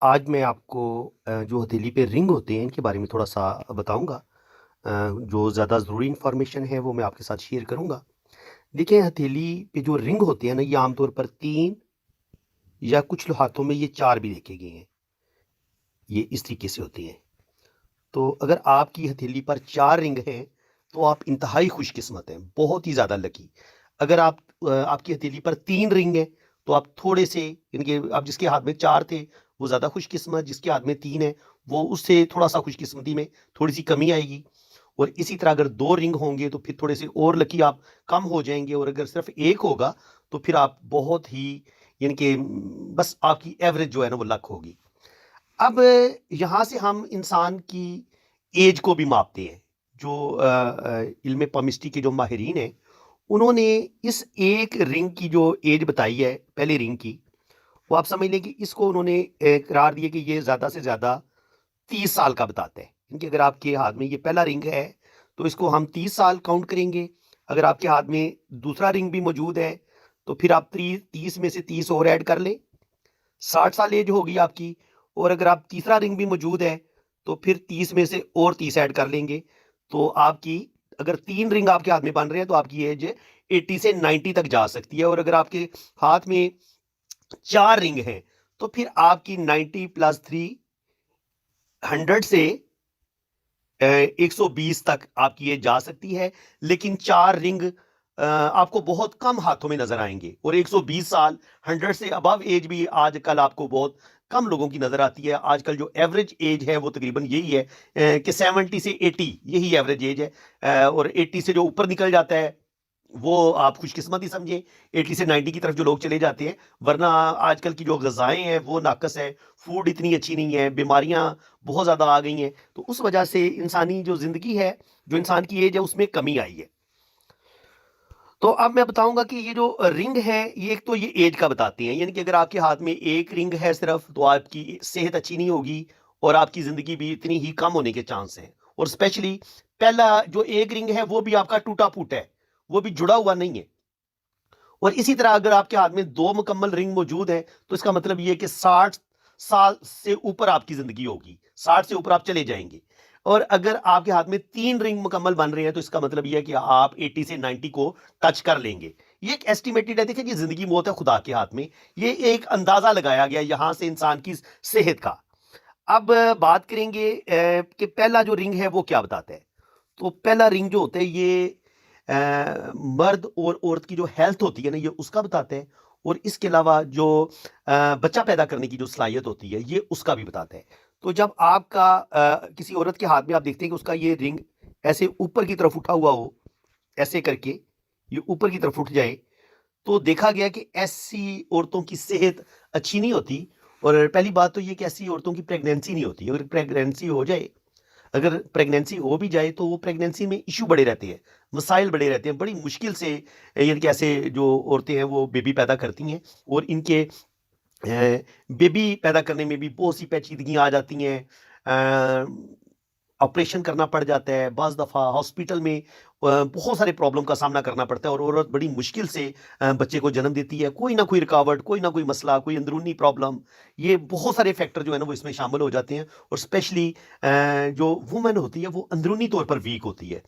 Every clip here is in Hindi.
आज मैं आपको जो हथेली पे रिंग होते हैं इनके बारे में थोड़ा-सा बताऊँगा। जो ज़्यादा ज़रूरी इन्फॉर्मेशन है वो मैं आपके साथ शेयर करूँगा। देखिए हथेली पे जो रिंग होते हैं ना ये आम तौर पर 3 या कुछ हाथों में ये 4 भी देखे गए हैं। ये इस तरीके से होती हैं। तो अगर आपकी हथेली पर 4 रिंग हैं तो आप इंतहाई खुशकिस्मत हैं, बहुत ही ज़्यादा लकी। अगर आपकी हथेली पर 3 रिंग हैं तो आप थोड़े से यानी कि आप जिसके हाथ में 4 थे वो ज़्यादा खुशकिस्मत, जिसके हाथ में 3 है वो उससे थोड़ा-सा खुशकिस्मती में थोड़ी-सी कमी आएगी। और इसी तरह अगर 2 रिंग होंगे तो फिर थोड़े से और लकी आप कम हो जाएँगे और अगर सिर्फ़ 1 होगा तो फिर आप बहुत ही यानी कि बस आपकी एवरेज जो है ना वो लक होगी। अब यहाँ से हम इंसान की एज को भी मापते हैं। जो इल्म पामिस्ट्री के जो माहिरीन हैं, उन्होंने इस एक रिंग की जो एज बताई है, पहले रिंग की, वो आप समझ लें कि इसको उन्होंने करार दिया कि ये ज़्यादा से ज़्यादा 30 साल का बताता है। क्योंकि अगर आपके हाथ में ये पहला रिंग है, तो इसको हम 30 साल काउंट करेंगे। अगर आपके हाथ में दूसरा रिंग भी मौजूद है, तो फिर आप 30 में से 30 और ऐड कर लें, 60 साल एज होगी आपकी। और अगर आप तीसरा रिंग भी मौजूद है तो फिर 30 में से और 30 ऐड कर लेंगे तो आपकी अगर 3 रिंग आपके हाथ में बन रहे हैं तो आपकी एज 80 से 90 तक जा सकती है। और अगर आपके हाथ में 4 रिंग हैं तो फिर आपकी 90 प्लस 3 100 से 120 तक आपकी एज जा सकती है। लेकिन 4 रिंग आपको बहुत कम हाथों में नजर आएंगे और 120 साल 100 से अबव एज भी आजकल आपको बहुत कम लोगों की नजर आती है। आजकल जो एवरेज एज है वो तकरीबन यही है कि 70 से 80 यही एवरेज एज है। और 80 से जो ऊपर निकल जाता है वो आप खुशकिस्मत ही समझें। 80 से 90 की तरफ जो लोग चले जाते हैं, वरना आजकल की जो ग़िज़ाएँ हैं वो नाक़स है, फूड इतनी अच्छी नहीं है, बीमारियाँ बहुत ज़्यादा आ गई हैं, तो उस वजह से इंसानी जो ज़िंदगी है, जो इंसान की एज है उसमें कमी आई है। तो अब मैं बताऊँगा कि ये जो रिंग है, ये एक तो ये एज का बताती हैं, यानी कि अगर आपके हाथ में 1 रिंग है सिर्फ़, तो आपकी सेहत अच्छी नहीं होगी और आपकी ज़िंदगी भी इतनी ही कम होने के चांस हैं। और स्पेशली पहला जो 1 रिंग है, वो भी आपका टूटा-फूटा है, वो भी जुड़ा हुआ नहीं है। और इसी तरह अगर आपके हाथ में 2 मुकम्मल रिंग मौजूद हैं, तो इसका मतलब ये है कि 60 साल से ऊपर आपकी ज़िंदगी होगी, 60 से ऊपर आप चले जाएँगे। और अगर आपके हाथ में 3 रिंग मुकम्मल बन रहे हैं, तो इसका मतलब ये है कि आप 80 से 90 को टच कर लेंगे। ये एक एस्टिमेटेड है, देखिए ये ज़िंदगी-मौत है खुदा के हाथ में। ये एक अंदाज़ा लगाया गया यहाँ से इंसान की सेहत का। अब बात करेंगे कि पहला जो रिंग है वो क्या बताता है। तो पहला रिंग जो होता है ये मर्द और औरत की जो हेल्थ होती है ना ये उसका बताते हैं। और इसके अलावा जो बच्चा पैदा करने की जो सलाहियत होती है ये उसका भी बताता है। तो जब आपका किसी औरत के हाथ में आप देखते हैं कि उसका ये रिंग ऐसे ऊपर की तरफ उठा हुआ हो, ऐसे करके ये ऊपर की तरफ उठ जाए, तो देखा गया कि ऐसी औरतों की सेहत अच्छी नहीं होती। और पहली बात तो ये कि ऐसी औरतों की प्रेगनेंसी नहीं होती। अगर प्रेगनेंसी हो जाए, अगर प्रेगनेंसी हो भी जाए तो वो प्रेगनेंसी में इश्यू बड़े रहते हैं, मसाइल बड़े रहते हैं, बड़ी मुश्किल से यानी कि ऐसे जो औरतें हैं वो बेबी पैदा करती हैं। और इनके बेबी पैदा करने में भी बहुत सी पेचीदगियाँ आ जाती हैं। ऑपरेशन करना पड़ जाता है, बाज़ दफ़ा हॉस्पिटल में बहुत सारे प्रॉब्लम का सामना करना पड़ता है और औरत बड़ी मुश्किल से बच्चे को जन्म देती है। कोई ना कोई रुकावट, कोई ना कोई मसला, कोई अंदरूनी प्रॉब्लम, ये बहुत सारे फैक्टर जो है ना वो इसमें शामिल हो जाते हैं। और स्पेशली जो वुमन होती है वो अंदरूनी तौर पर वीक होती है।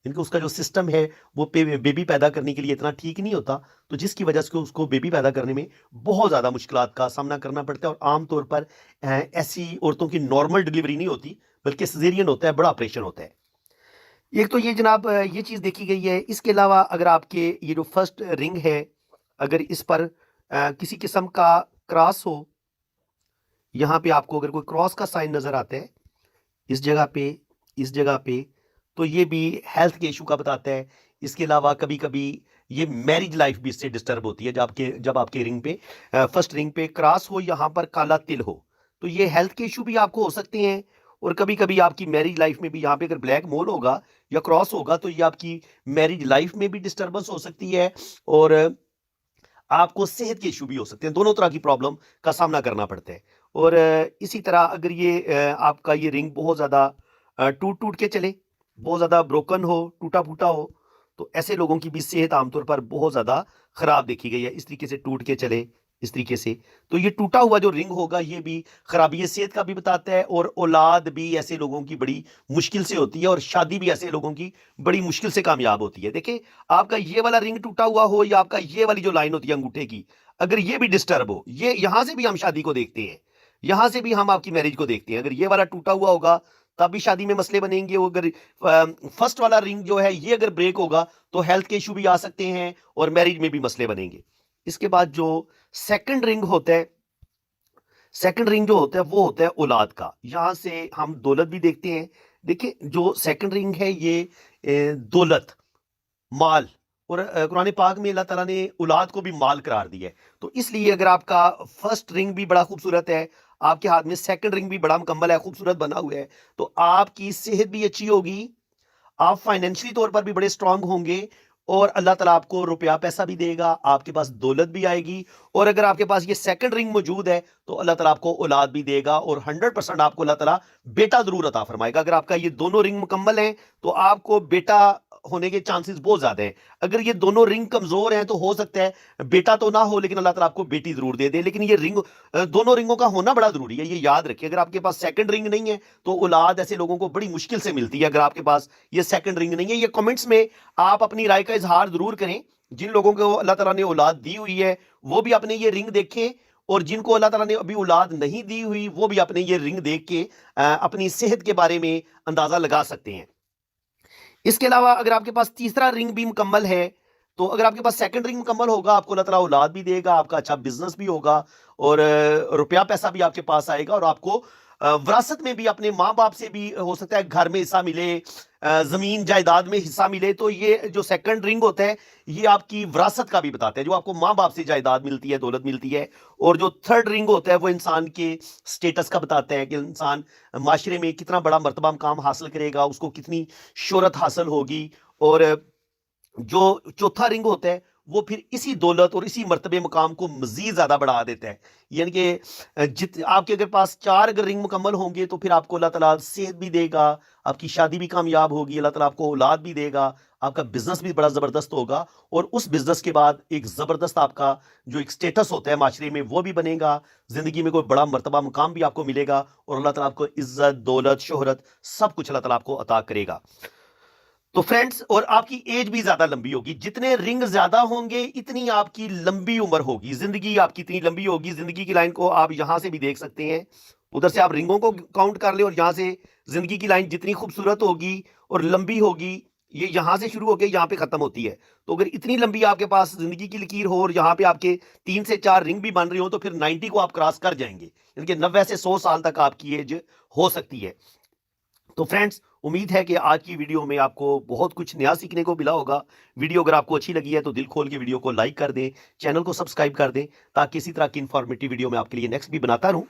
इनका उसका जो सिस्टम है वो बेबी पैदा करने के लिए इतना ठीक नहीं होता, तो जिसकी वजह से उसको बेबी पैदा करने में बहुत ज़्यादा मुश्किलात का सामना करना पड़ता है। और आम तौर पर ऐसी औरतों की नॉर्मल डिलीवरी नहीं होती, बल्कि सिजेरियन होता है, बड़ा ऑपरेशन होता है। एक तो ये जनाब ये चीज़ देखी गई है। इसके अलावा अगर आपके ये जो फर्स्ट रिंग है, अगर इस पर किसी किस्म का क्रॉस हो, यहाँ पे आपको अगर कोई क्रॉस का साइन नज़र आता है, इस जगह पे, इस जगह पे, तो ये भी हेल्थ के इश्यू का बताता है। इसके अलावा कभी-कभी ये मैरिज लाइफ भी इससे डिस्टर्ब होती है। जब आपके रिंग पे फर्स्ट रिंग पे क्रॉस हो, यहाँ पर काला तिल हो, तो ये हेल्थ के इश्यू भी आपको हो सकते हैं। और कभी-कभी आपकी मैरिज लाइफ में भी यहाँ पे अगर ब्लैक मोल होगा या क्रॉस होगा, तो ये आपकी मैरिज लाइफ में भी डिस्टर्बेंस हो सकती है और आपको सेहत के इश्यू भी हो सकते हैं। दोनों तरह की प्रॉब्लम का सामना करना पड़ता है। और इसी तरह अगर ये आपका ये रिंग बहुत ज़्यादा टूट-टूट के चले, बहुत ज़्यादा ब्रोकन हो, टूटा-फूटा हो, तो ऐसे लोगों की भी सेहत आमतौर पर बहुत ज़्यादा खराब देखी गई है। इस तरीके से टूट के चले, इस तरीके से। तो ये टूटा हुआ जो रिंग होगा ये भी खराबी सेहत का भी बताता है, और औलाद भी ऐसे लोगों की बड़ी मुश्किल से होती है, और शादी भी ऐसे लोगों की बड़ी मुश्किल से कामयाब होती है। देखिए, आपका ये वाला रिंग टूटा हुआ हो या आपका ये वाली जो लाइन होती है अंगूठे की, अगर ये भी डिस्टर्ब हो, ये यहां से भी हम शादी को देखते हैं, यहां से भी हम आपकी मैरिज को देखते हैं। अगर ये वाला टूटा हुआ होगा तब भी शादी में मसले बनेंगे। वो अगर फर्स्ट वाला रिंग जो है ये अगर ब्रेक होगा तो हेल्थ के इशू भी आ सकते हैं और मैरिज में भी मसले बनेंगे। इसके बाद जो सेकंड रिंग होता है, सेकंड रिंग जो होता है वो होता है औलाद का। यहां से हम दौलत भी देखते हैं। देखिए, जो सेकंड रिंग है ये दौलत, माल, और कुरान पाक में अल्लाह ताला ने औलाद को भी माल करार दिया है। तो इसलिए अगर आपका फर्स्ट रिंग भी बड़ा खूबसूरत है, आपके हाथ में सेकंड रिंग भी बड़ा मुकम्मल है, खूबसूरत बना हुआ है, तो आपकी सेहत भी अच्छी होगी, आप फाइनेंशियली तौर पर भी बड़े स्ट्रांग होंगे, और अल्लाह ताला आपको रुपया पैसा भी देगा, आपके पास दौलत भी आएगी। और अगर आपके पास ये सेकंड रिंग मौजूद है तो अल्लाह ताला आपको औलाद भी देगा, और 100% आपको अल्लाह ताला बेटा जरूर अता फरमाएगा। अगर आपका ये दोनों रिंग मुकम्मल हैं तो आपको बेटा होने के चांसेस बहुत ज्यादा हैं। अगर ये दोनों रिंग कमजोर हैं तो हो सकता है बेटा तो ना हो, लेकिन अल्लाह ताला आपको बेटी जरूर दे दे। लेकिन ये रिंग, दोनों रिंगों का होना बड़ा जरूरी है, ये याद रखिए। अगर आपके पास सेकंड रिंग नहीं है तो औलाद ऐसे लोगों को बड़ी मुश्किल से मिलती है। अगर आपके पास ये सेकंड रिंग नहीं है, ये कमेंट्स में आप अपनी राय का इजहार जरूर करें। जिन लोगों को अल्लाह ताला ने औलाद दी हुई है वो भी अपने ये रिंग देखें, और जिनको अल्लाह ताला ने अभी औलाद नहीं दी हुई वो भी अपने ये रिंग देख के अपनी सेहत के बारे में अंदाजा लगा सकते हैं। इसके अलावा अगर आपके पास तीसरा रिंग भी मुकम्मल है, तो अगर आपके पास सेकंड रिंग मुकम्मल होगा, आपको अल्लाह ताला औलाद भी देगा, आपका अच्छा बिजनेस भी होगा, और रुपया पैसा भी आपके पास आएगा, और आपको विरासत में भी अपने माँ बाप से भी हो सकता है घर में हिस्सा मिले, जमीन जायदाद में हिस्सा मिले। तो ये जो सेकंड रिंग होता है ये आपकी विरासत का भी बताते हैं, जो आपको माँ बाप से जायदाद मिलती है, दौलत मिलती है। और जो थर्ड रिंग होता है वो इंसान के स्टेटस का बताता है कि इंसान माशरे में कितना बड़ा मर्तबा मुकाम हासिल करेगा, उसको कितनी शोहरत हासिल होगी। और जो चौथा रिंग होता है वो फिर इसी दौलत और इसी मर्तबे मुकाम को मजीद ज्यादा बढ़ा देता है। यानी कि जित आपके अगर पास चार अगर रिंग मुकम्मल होंगे तो फिर आपको अल्लाह ताला सेहत भी देगा, आपकी शादी भी कामयाब होगी, अल्लाह ताला आपको औलाद भी देगा, आपका बिजनेस भी बड़ा जबरदस्त होगा, और उस बिजनेस के बाद एक जबरदस्त आपका जो एक स्टेटस होता है माशरे में वो भी बनेगा, जिंदगी में कोई बड़ा मर्तबा मुकाम भी आपको मिलेगा, और अल्लाह ताला आपको इज्जत, दौलत, शोहरत सब कुछ अल्लाह ताला आपको अता करेगा। तो फ्रेंड्स, और आपकी एज भी ज्यादा लंबी होगी। जितने रिंग ज्यादा होंगे इतनी आपकी लंबी उम्र होगी, जिंदगी आपकी इतनी लंबी होगी। जिंदगी की लाइन को आप यहां से भी देख सकते हैं, उधर से आप रिंगों को काउंट कर ले, और यहां से जिंदगी की लाइन जितनी खूबसूरत होगी और लंबी होगी, ये यहां से शुरू होकर यहां पे खत्म होती है। तो अगर इतनी लंबी आपके पास जिंदगी की लकीर हो और यहाँ पे आपके 3 से 4 रिंग भी बन रही हो, तो फिर 90 को आप क्रॉस कर जाएंगे, यानी कि 90 से 100 साल तक आपकी एज हो सकती है। तो फ्रेंड्स, उम्मीद है कि आज की वीडियो में आपको बहुत कुछ नया सीखने को मिला होगा। वीडियो अगर आपको अच्छी लगी है तो दिल खोल के वीडियो को लाइक कर दें, चैनल को सब्सक्राइब कर दें, ताकि इसी तरह की इंफॉर्मेटिव वीडियो मैं आपके लिए नेक्स्ट भी बनाता रहूं।